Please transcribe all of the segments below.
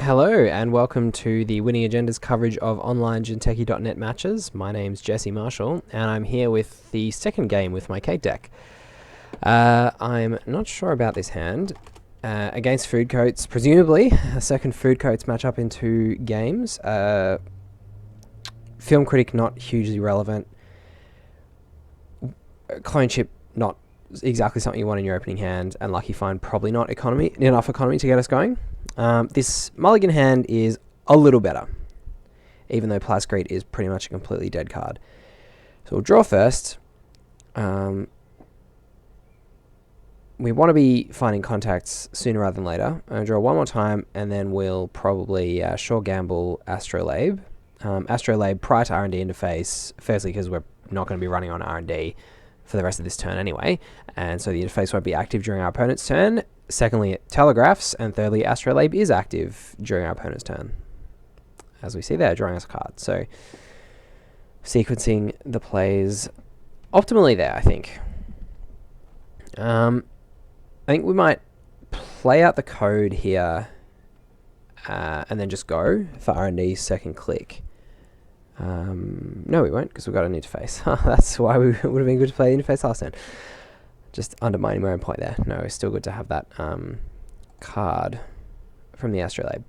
Hello and welcome to the Winning Agenda's coverage of online Jinteki.net matches. My name's Jesse Marshall and I'm here with the second game with my Kate deck. I'm not sure about this hand. Against Food Coats, presumably a second Food Coats matchup in two games. Film Critic not hugely relevant. Clone Chip not exactly something you want in your opening hand, and Lucky Find probably not enough economy to get us going. This mulligan hand is a little better, even though Plascrete is pretty much a completely dead card. So we'll draw first. We want to be finding contacts sooner rather than later. I'll draw one more time, and then we'll probably sure gamble Astrolabe. Astrolabe prior to R&D interface, firstly because we're not going to be running on R&D for the rest of this turn anyway, and so the interface won't be active during our opponent's turn. Secondly, it telegraphs, and thirdly, Astrolabe is active during our opponent's turn. As we see there, drawing us a card. So, sequencing the plays optimally there, I think. I think we might play out the code here, and then just go for R&D's second click. No, we won't, because we've got an interface. That's why we would have been good to play the interface last turn. Just undermining my own point there. No, it's still good to have that card from the Astrolabe.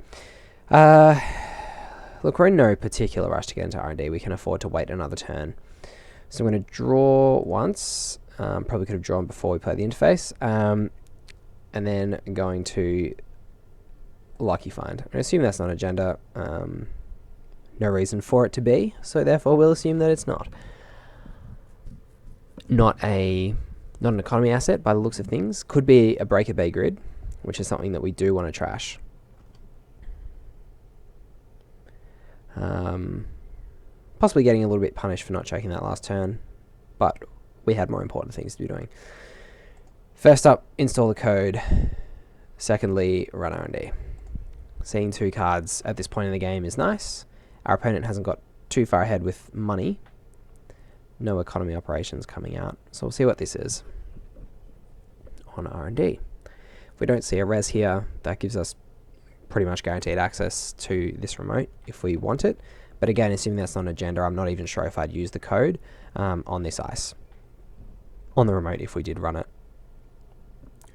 Look, we're in no particular rush to get into R&D. We can afford to wait another turn. So I'm going to draw once. Probably could have drawn before we play the interface. And then going to Lucky Find. I assume that's not agenda. No reason for it to be, so therefore we'll assume that it's not. Not an economy asset by the looks of things. Could be a Breaker Bay grid, which is something that we do want to trash. Possibly getting a little bit punished for not checking that last turn, but we had more important things to be doing. First up, install the code. Secondly, run R&D. Seeing two cards at this point in the game is nice. Our opponent hasn't got too far ahead with money. No economy operations coming out. So we'll see what this is on R&D. If we don't see a res here, that gives us pretty much guaranteed access to this remote if we want it. But again, assuming that's not an agenda, I'm not even sure if I'd use the code on this ice. On the remote if we did run it.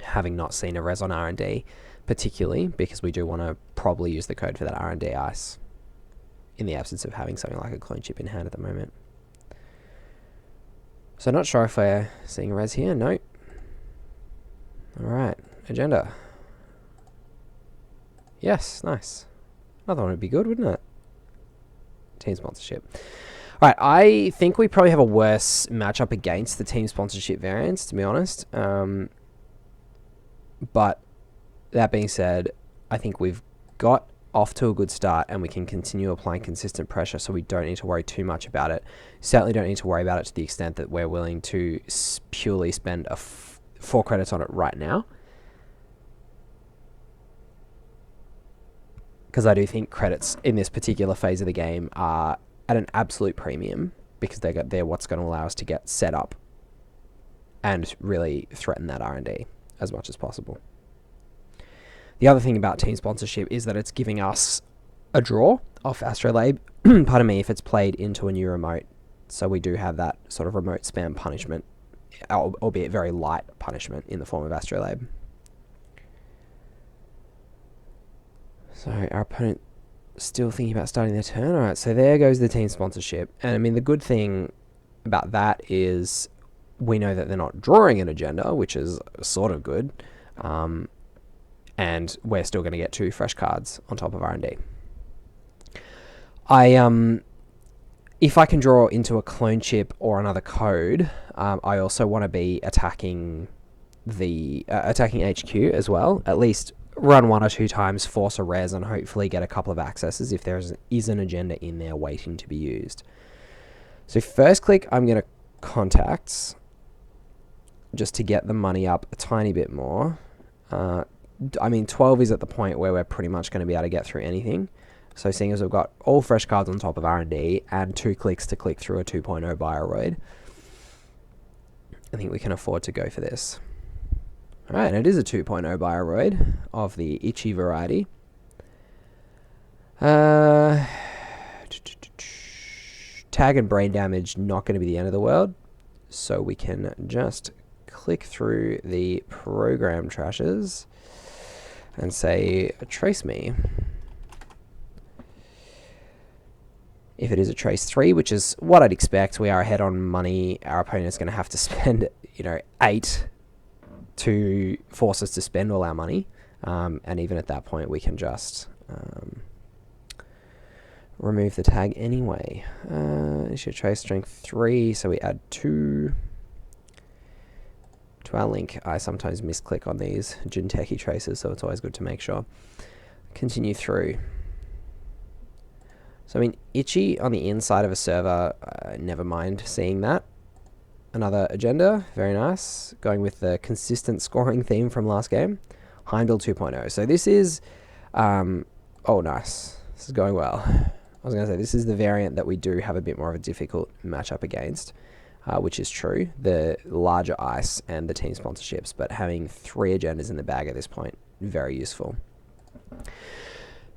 Having not seen a res on R&D, particularly because we do want to probably use the code for that R&D ice in the absence of having something like a clone chip in hand at the moment. So not sure if we're seeing a res here. No. Alright, agenda. Yes, nice. Another one would be good, wouldn't it? Team sponsorship. Alright, I think we probably have a worse matchup against the team sponsorship variants, to be honest. But that being said, I think we've got off to a good start and we can continue applying consistent pressure, so we don't need to worry too much about it. Certainly don't need to worry about it to the extent that we're willing to purely spend 4 credits on it right now. Because I do think credits in this particular phase of the game are at an absolute premium, because they're what's going to allow us to get set up and really threaten that R&D as much as possible. The other thing about team sponsorship is that it's giving us a draw off Astrolabe, pardon me, if it's played into a new remote. So we do have that sort of remote spam punishment, albeit very light punishment in the form of Astrolabe. So our opponent still thinking about starting their turn. Alright, so there goes the team sponsorship. And I mean, the good thing about that is we know that they're not drawing an agenda, which is sort of good. And we're still going to get 2 fresh cards on top of R&D. If I can draw into a clone chip or another code, I also want to be attacking HQ as well. At least run 1 or 2 times, force a res, and hopefully get a couple of accesses if there is an agenda in there waiting to be used. So first click, I'm going to contacts just to get the money up a tiny bit more. I mean, 12 is at the point where we're pretty much going to be able to get through anything. So seeing as we've got all fresh cards on top of R&D and 2 clicks to click through a 2.0 Bioroid, I think we can afford to go for this. Alright, and it is a 2.0 Bioroid of the itchy variety. Uh, tag and brain damage, not going to be the end of the world. So we can just click through the program trashes and say, trace me. If it is a trace 3, which is what I'd expect, we are ahead on money. Our opponent's going to have to spend, 8 to force us to spend all our money. And even at that point, we can just remove the tag anyway. Issue trace strength 3, so we add 2 to our link. I sometimes misclick on these Jinteki traces, so it's always good to make sure. Continue through. So, Itchy on the inside of a server, never mind seeing that. Another agenda, very nice. Going with the consistent scoring theme from last game. Heimdall 2.0. So this is, oh nice. This is going well. I was going to say, this is the variant that we do have a bit more of a difficult matchup against, which is true. The larger ice and the team sponsorships, but having 3 agendas in the bag at this point, very useful.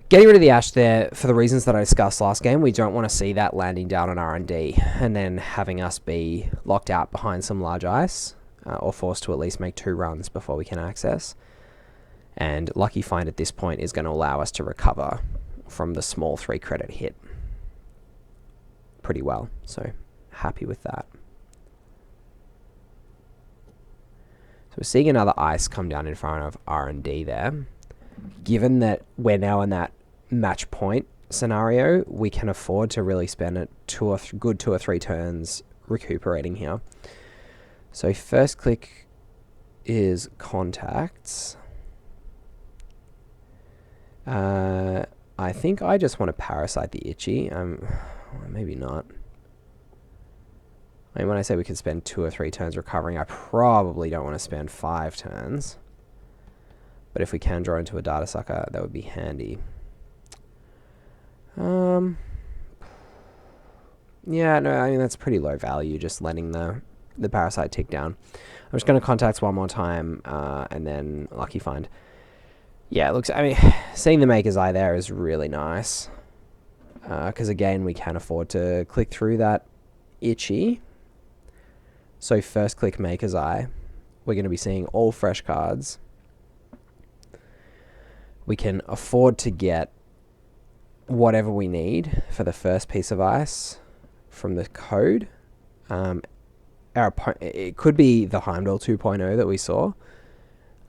Getting rid of the Ash there, for the reasons that I discussed last game, we don't want to see that landing down on R&D and then having us be locked out behind some large ice, or forced to at least make 2 runs before we can access. And Lucky Find at this point is going to allow us to recover from the small 3 credit hit pretty well, so happy with that. So we're seeing another ice come down in front of R&D there. Given that we're now in that match point scenario, we can afford to really spend a good 2 or 3 turns recuperating here. So first click is contacts. I think I just want to parasite the Itchy. Maybe not. When I say we could spend 2 or 3 turns recovering, I probably don't want to spend 5 turns. But if we can draw into a data sucker, that would be handy. Yeah, no, that's pretty low value, just letting the parasite tick down. I'm just going to contacts one more time, and then Lucky Find. Yeah, it looks, seeing the Maker's Eye there is really nice. Because again, we can afford to click through that Itchy. So first click Maker's Eye. We're going to be seeing all fresh cards. We can afford to get whatever we need for the first piece of ice from the code. It could be the Heimdall 2.0 that we saw,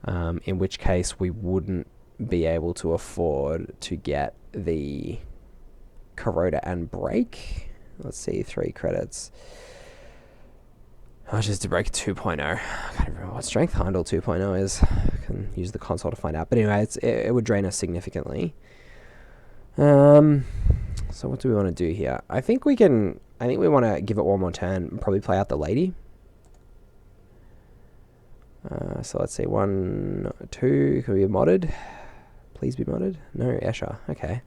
in which case we wouldn't be able to afford to get the Corroder and Break. Let's see, 3 credits. Just to break 2.0. I can't remember what strength Heimdall 2.0 is. I can use the console to find out. But anyway, it would drain us significantly. So what do we want to do here? I think we want to give it one more turn and probably play out the lady. So let's see, 1, 2, can we be modded? Please be modded. No, Escher, okay.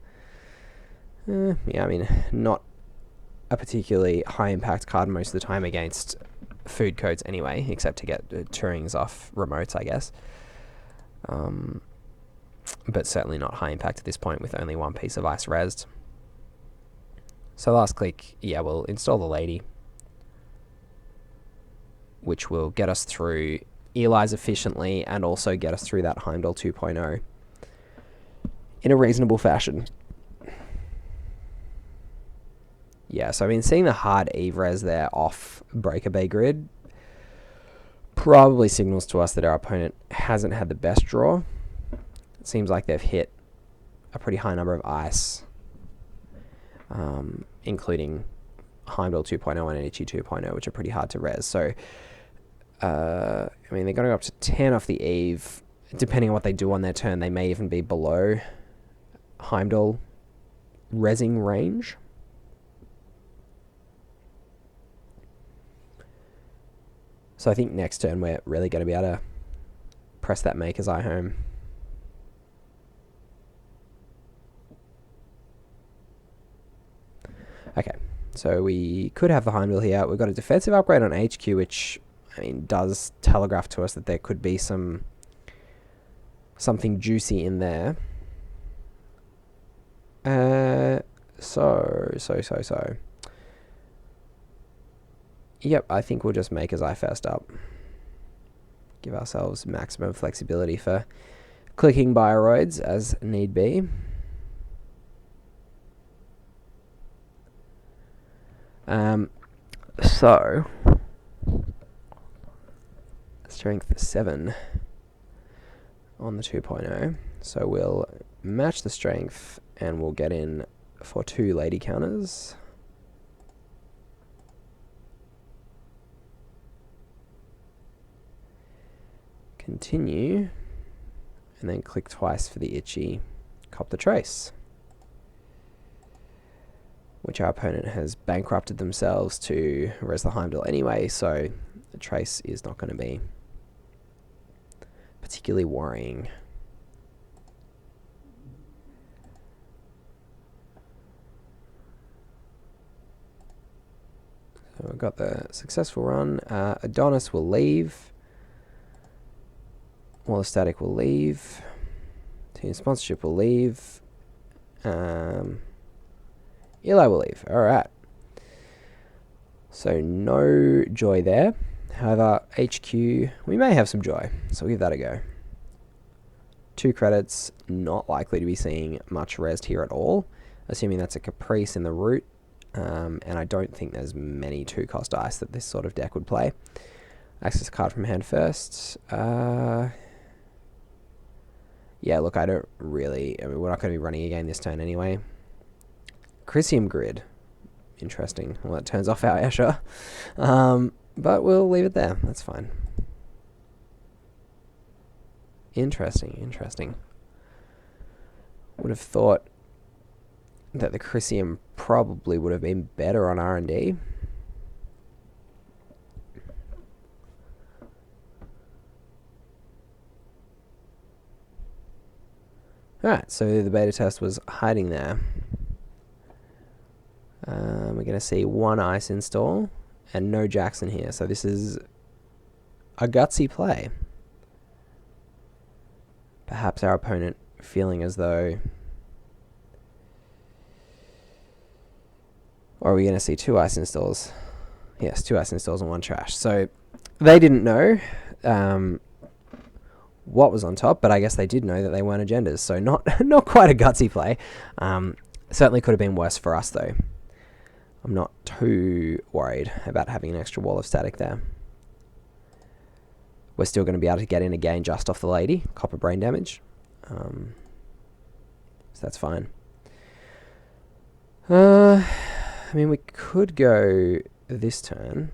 Yeah, not a particularly high impact card most of the time against food codes anyway, except to get Turings off remotes, I guess. But certainly not high impact at this point with only 1 piece of ice resed. So last click, yeah, we'll install the lady, which will get us through Eli's efficiently and also get us through that Heimdall 2.0 in a reasonable fashion. Yeah, so seeing the hard Eve res there off Breaker Bay grid probably signals to us that our opponent hasn't had the best draw. It seems like they've hit a pretty high number of ice, including Heimdall 2.0 and Itchy 2.0, which are pretty hard to res. So, they're going to go up to 10 off the Eve. Depending on what they do on their turn, they may even be below Heimdall resing range. So I think next turn we're really going to be able to press that Maker's Eye home. Okay, so we could have the Heimdall here. We've got a defensive upgrade on HQ, which does telegraph to us that there could be something juicy in there. So. Yep, I think we'll just make as I first up. Give ourselves maximum flexibility for clicking bioroids as need be. So, strength 7 on the 2.0. So we'll match the strength and we'll get in for 2 lady counters. Continue, and then click twice for the itchy Cop the Trace, which our opponent has bankrupted themselves to res the Heimdall anyway, so the Trace is not going to be particularly worrying. So we've got the successful run. Adonis will leave. Wall of Static will leave. Team Sponsorship will leave. Eli will leave. Alright. So no joy there. However, HQ, we may have some joy. So we'll give that a go. 2 credits, not likely to be seeing much resed here at all. Assuming that's a Caprice in the root. And I don't think there's many 2-cost dice that this sort of deck would play. Access card from hand first. Yeah, look, I don't really... I mean, we're not going to be running again this turn anyway. Crisium Grid. Interesting. Well, that turns off our Escher. But we'll leave it there. That's fine. Interesting. Would have thought that the Crisium probably would have been better on R&D. Alright, so the beta test was hiding there. We're going to see 1 ice install and no Jackson here. So this is a gutsy play. Perhaps our opponent feeling as though... Or are we going to see 2 ice installs? Yes, 2 ice installs and 1 trash. So they didn't know what was on top, but I guess they did know that they weren't agendas. So not quite a gutsy play. Certainly could have been worse for us though. I'm not too worried about having an extra Wall of Static there. We're still going to be able to get in again just off the lady. Copper brain damage. So that's fine. I mean, we could go this turn.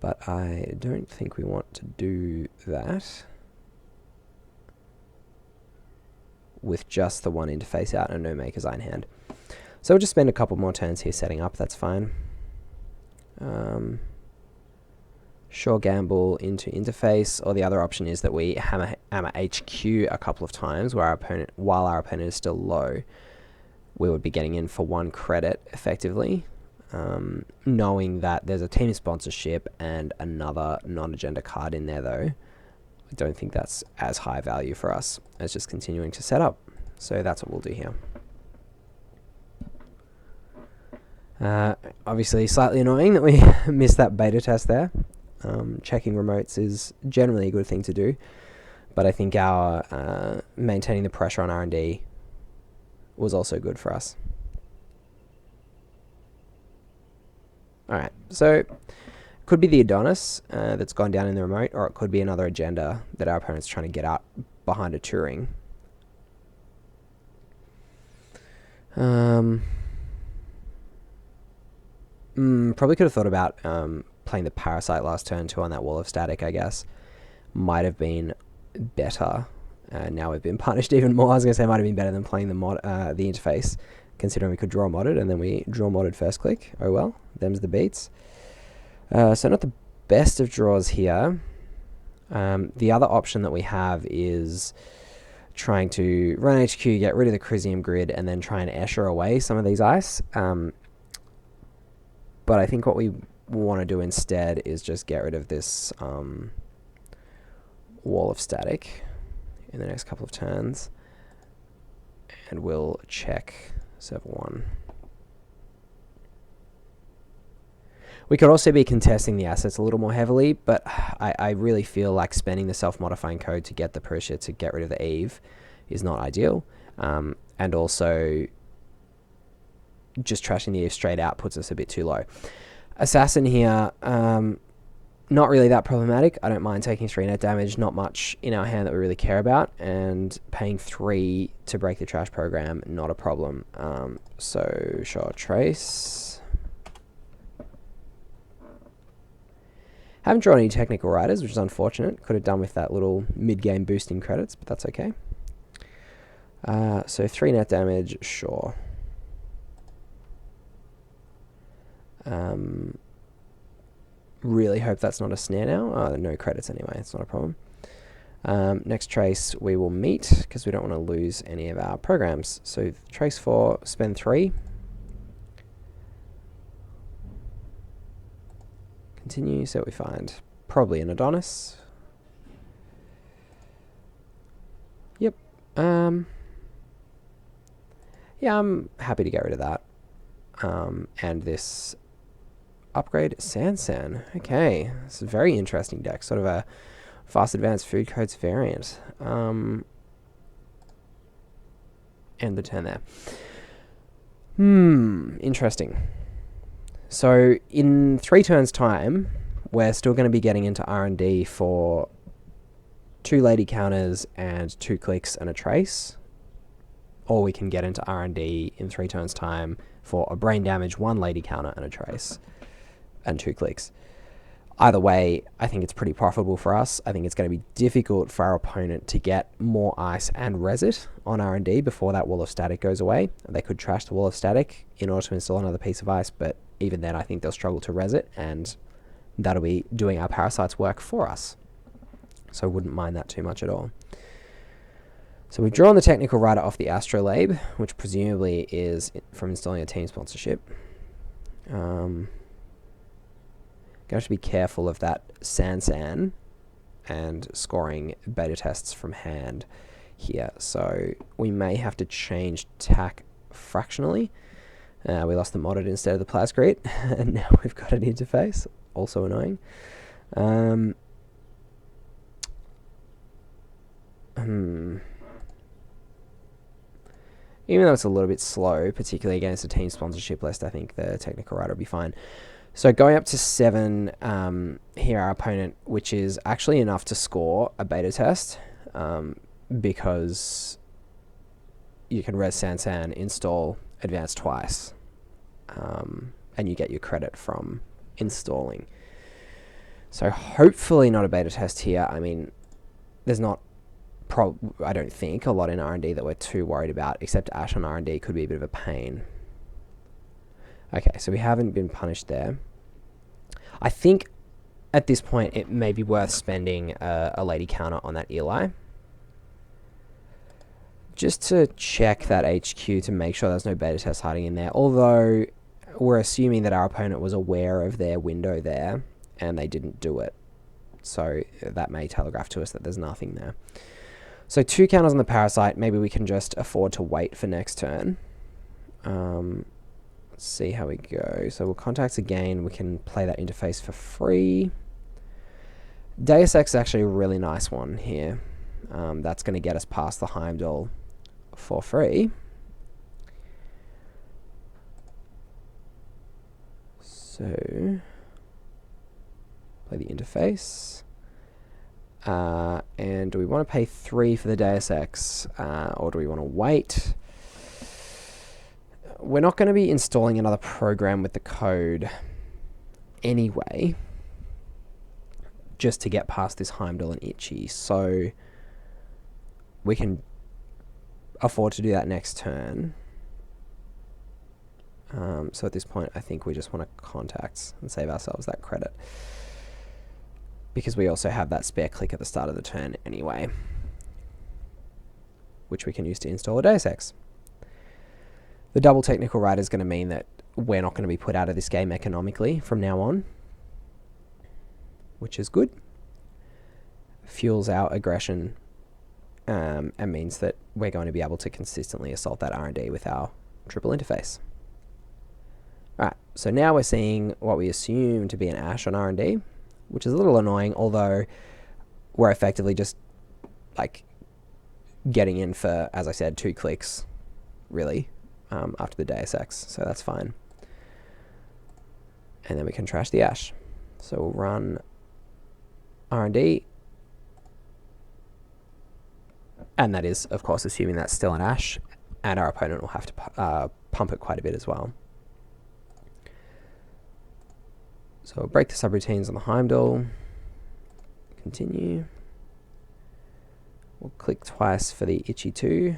But I don't think we want to do that. With just the 1 interface out and no Maker's Eye in hand. So we'll just spend a couple more turns here setting up, that's fine. Sure gamble into interface, or the other option is that we hammer HQ a couple of times where while our opponent is still low, we would be getting in for 1 credit effectively. Knowing that there's a team sponsorship and another non-agenda card in there though. I don't think that's as high value for us as just continuing to set up. So that's what we'll do here. Obviously slightly annoying that we missed that beta test there. Checking remotes is generally a good thing to do, but I think our maintaining the pressure on R&D was also good for us. Alright, so could be the Adonis that's gone down in the remote, or it could be another agenda that our opponent's trying to get out behind a Turing. Probably could have thought about playing the Parasite last turn too on that Wall of Static, I guess. Might have been better. Now we've been punished even more. I was going to say it might have been better than playing the interface, considering we could draw modded, and then we draw modded first click. Oh well, them's the beats. So not the best of draws here. The other option that we have is trying to run HQ, get rid of the Crisium Grid, and then try and Escher away some of these ice. But I think what we want to do instead is just get rid of this Wall of Static in the next couple of turns. and we'll check server 1. We could also be contesting the assets a little more heavily, but I really feel like spending the self-modifying code to get the Persia to get rid of the Eve is not ideal. And also, just trashing the Eve straight out puts us a bit too low. Assassin here, not really that problematic. I don't mind taking 3 net damage, not much in our hand that we really care about, and paying 3 to break the trash program, not a problem. So, short trace. Haven't drawn any technical riders, which is unfortunate. Could have done with that little mid-game boosting credits, but that's okay. So 3 net damage, sure. Really hope that's not a snare now. Oh, no credits anyway, it's not a problem. Next trace we will meet, because we don't want to lose any of our programs. So trace 4, spend 3. Continue, so we find probably an Adonis. Yep. Yeah, I'm happy to get rid of that. And this upgrade, Sansan. Okay, it's a very interesting deck. Sort of a fast advanced food codes variant. End the turn there. Interesting. So in 3 turns time, we're still going to be getting into R&D for 2 lady counters and 2 clicks and a trace. Or we can get into R&D in 3 turns time for a brain damage, 1 lady counter and a trace and 2 clicks. Either way, I think it's pretty profitable for us. I think it's going to be difficult for our opponent to get more ice and resit on R&D before that wall of static goes away. They could trash the wall of static in order to install another piece of ice, but even then I think they'll struggle to res it, and that'll be doing our parasites work for us. So I wouldn't mind that too much at all. So we've drawn the technical rider off the Astrolabe, which presumably is from installing a team sponsorship. Got to be careful of that Sansan and scoring beta tests from hand here. So we may have to change tack fractionally. We lost the modded instead of the Plascrete, and now we've got an interface. Also annoying. Even though it's a little bit slow, particularly against a team sponsorship list, I think the technical rider will be fine. So going up to 7, here our opponent, which is actually enough to score a beta test, because you can res Sansan, install, advance twice, and you get your credit from installing. So hopefully not a beta test here. I mean, there's not, I don't think, a lot in R&D that we're too worried about, except Ash on R&D could be a bit of a pain. Okay, so we haven't been punished there. I think at this point it may be worth spending a lady counter on that Eli, just to check that HQ to make sure there's no beta test hiding in there. Although we're assuming that our opponent was aware of their window there and they didn't do it. So that may telegraph to us that there's nothing there. So 2 counters on the Parasite. Maybe we can just afford to wait for next turn. Let's see how we go. So we'll contacts again. We can play that interface for free. Deus Ex is actually a really nice one here. That's going to get us past the Heimdall for free. So play the interface. And do we want to pay 3 for the Deus Ex, or do we want to wait? We're not going to be installing another program with the code anyway, just to get past this Heimdall and Itchy, so we can afford to do that next turn. So at this point, I think we just want to contacts and save ourselves that credit, because we also have that spare click at the start of the turn anyway, which we can use to install a Deus Ex. The double technical rider is going to mean that we're not going to be put out of this game economically from now on, which is good. Fuels our aggression and means that we're going to be able to consistently assault that R&D with our triple interface. Alright, so now we're seeing what we assume to be an Ashe on R&D, which is a little annoying, although we're effectively just like getting in for, as I said, 2 clicks, really, after the Deus Ex, so that's fine. And then we can trash the Ashe. So we'll run R&D, and that is, of course, assuming that's still an Ashe, and our opponent will have to pump it quite a bit as well. So we'll break the subroutines on the Heimdall. Continue. We'll click twice for the Itchy 2.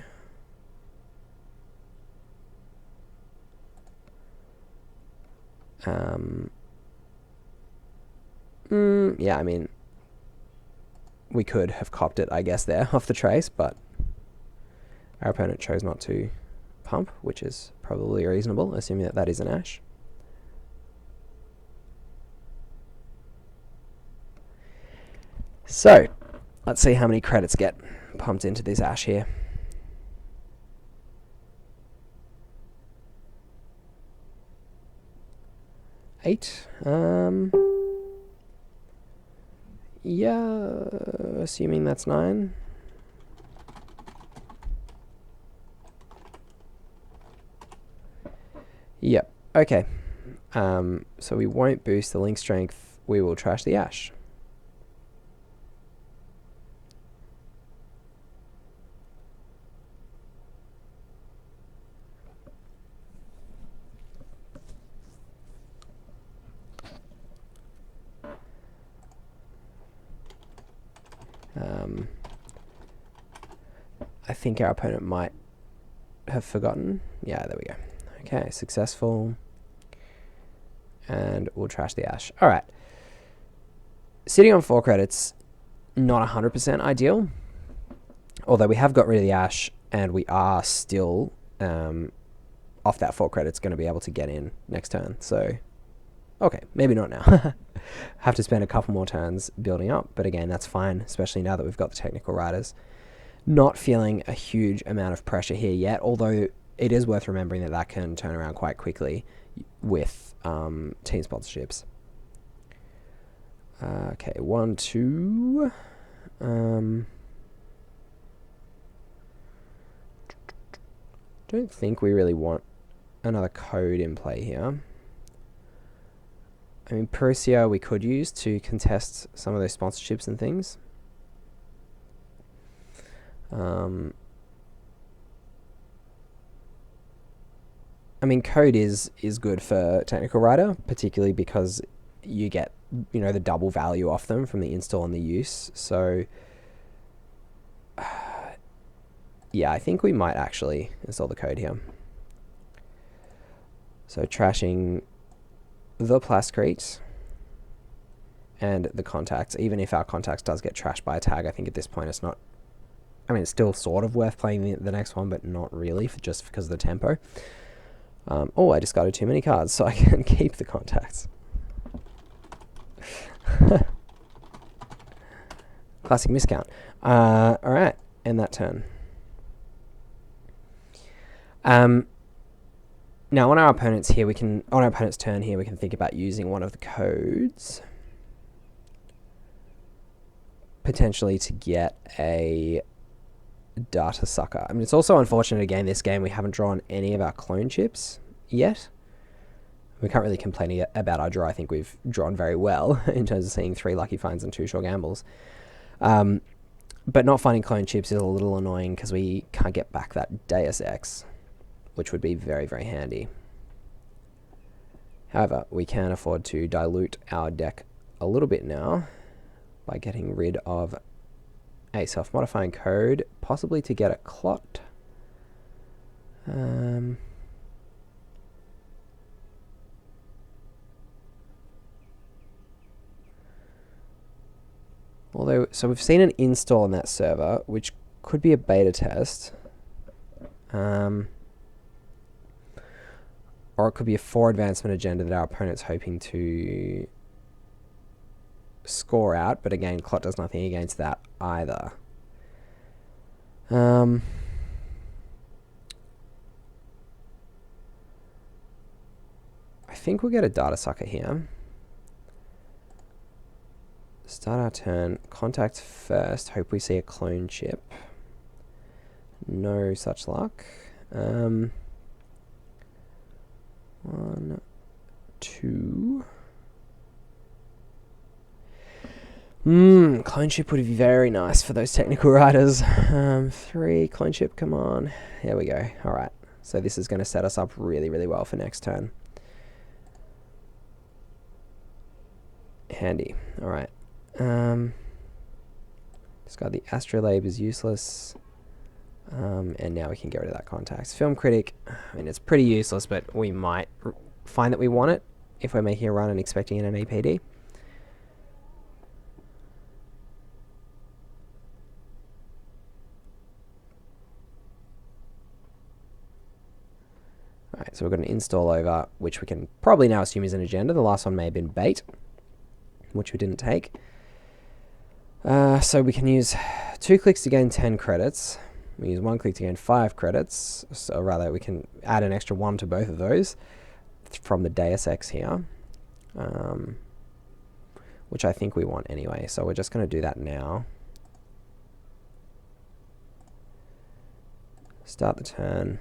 Yeah, I mean, we could have copped it, I guess, there off the trace, but our opponent chose not to pump, which is probably reasonable, assuming that that is an Ashe. So, let's see how many credits get pumped into this Ashe here. Eight. Yeah, assuming that's 9. Yep, okay. So we won't boost the link strength, we will trash the Ashe. I think our opponent might have forgotten. Yeah, there we go. Okay, successful. And we'll trash the Ashe. Alright. Sitting on 4 credits, not 100% ideal. Although we have got rid of the Ashe, and we are still, off that 4 credits, going to be able to get in next turn. So, okay, maybe not now. Have to spend a couple more turns building up, but again, that's fine, especially now that we've got the technical riders. Not feeling a huge amount of pressure here yet, although it is worth remembering that that can turn around quite quickly with team sponsorships. Okay, 1, 2. Don't think we really want another code in play here. I mean, Persia we could use to contest some of those sponsorships and things. I mean, code is good for Technical Writer, particularly because you get, you know, the double value off them from the install and the use. So, yeah, I think we might actually install the code here. So trashing the Plascrete and the contacts. Even if our contacts does get trashed by a tag, I think at this point it's not... I mean, it's still sort of worth playing the next one, but not really, just because of the tempo. Oh, I discarded too many cards, so I can keep the contacts. Classic miscount. Alright, end that turn. Now on our opponent's turn here, we can think about using one of the codes potentially to get a data sucker. I mean, it's also unfortunate again this game we haven't drawn any of our clone chips yet. We can't really complain about our draw. I think we've drawn very well in terms of seeing 3 lucky finds and 2 sure gambles. But not finding clone chips is a little annoying because we can't get back that Deus Ex, which would be very, very handy. However, we can afford to dilute our deck a little bit now by getting rid of a self-modifying code, possibly to get a clot. Although, so we've seen an install on that server, which could be a beta test. Or it could be a 4 advancement agenda that our opponent's hoping to score out, but again, Clot does nothing against that either. I think we'll get a data sucker here. Start our turn. Contact first. Hope we see a clone chip. No such luck. 1, 2. Clone chip would be very nice for those technical writers. 3, clone chip, come on. There we go. Alright. So this is going to set us up really, really well for next turn. Handy. Alright. Discard the Astrolabe is useless. And now we can get rid of that contact. Film Critic, I mean, it's pretty useless, but we might find that we want it if we're making a run and expecting an APD. Alright, so we've got an install over, which we can probably now assume is an agenda. The last one may have been bait, which we didn't take. So we can use 2 clicks to gain 10 credits. We use 1 click to gain 5 credits. So rather, we can add an extra 1 to both of those from the Deus Ex here, which I think we want anyway. So we're just going to do that now. Start the turn.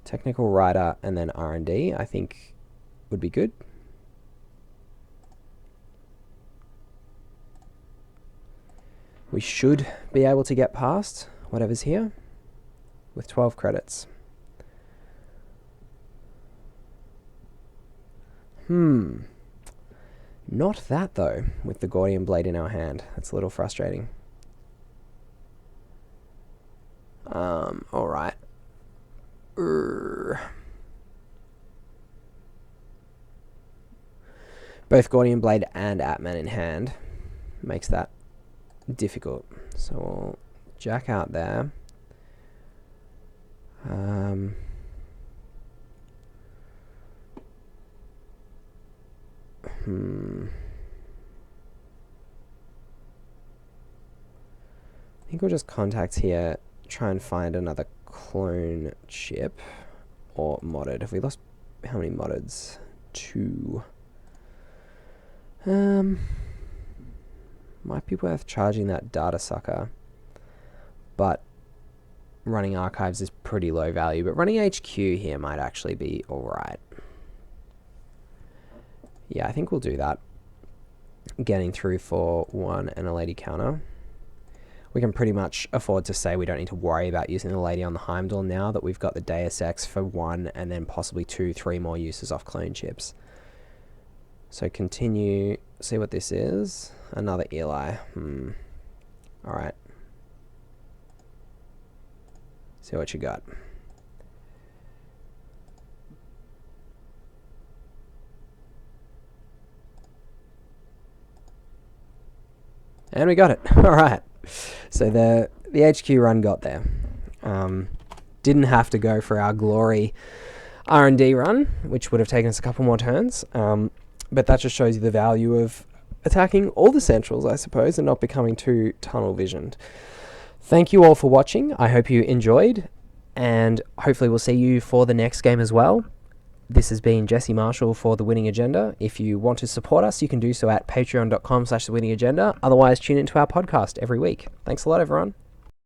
Technical writer and then R&D, I think would be good. We should be able to get past whatever's here with 12 credits. Not that though, with the Gordian Blade in our hand. That's a little frustrating. Alright. Both Gordian Blade and Atman in hand makes that difficult. So we'll jack out there. I think we'll just contact here, try and find another clone chip or modded. Have we lost how many moddeds? 2. Might be worth charging that data sucker, but running archives is pretty low value, but running HQ here might actually be alright. Yeah, I think we'll do that. Getting through for 1 and a lady counter. We can pretty much afford to say we don't need to worry about using the lady on the Heimdall now that we've got the Deus Ex for 1 and then possibly 2, 3 more uses off clone chips. So continue, see what this is. Another Eli. Alright. See what you got. And we got it. Alright. So the HQ run got there. Didn't have to go for our glory R&D run, which would have taken us a couple more turns. But that just shows you the value of attacking all the centrals, I suppose, and not becoming too tunnel visioned. Thank you all for watching. I hope you enjoyed, and hopefully we'll see you for the next game as well. This has been Jesse Marshall for The Winning Agenda. If you want to support us, you can do so at patreon.com/thewinning agenda. Otherwise, tune into our podcast every week. Thanks a lot, everyone.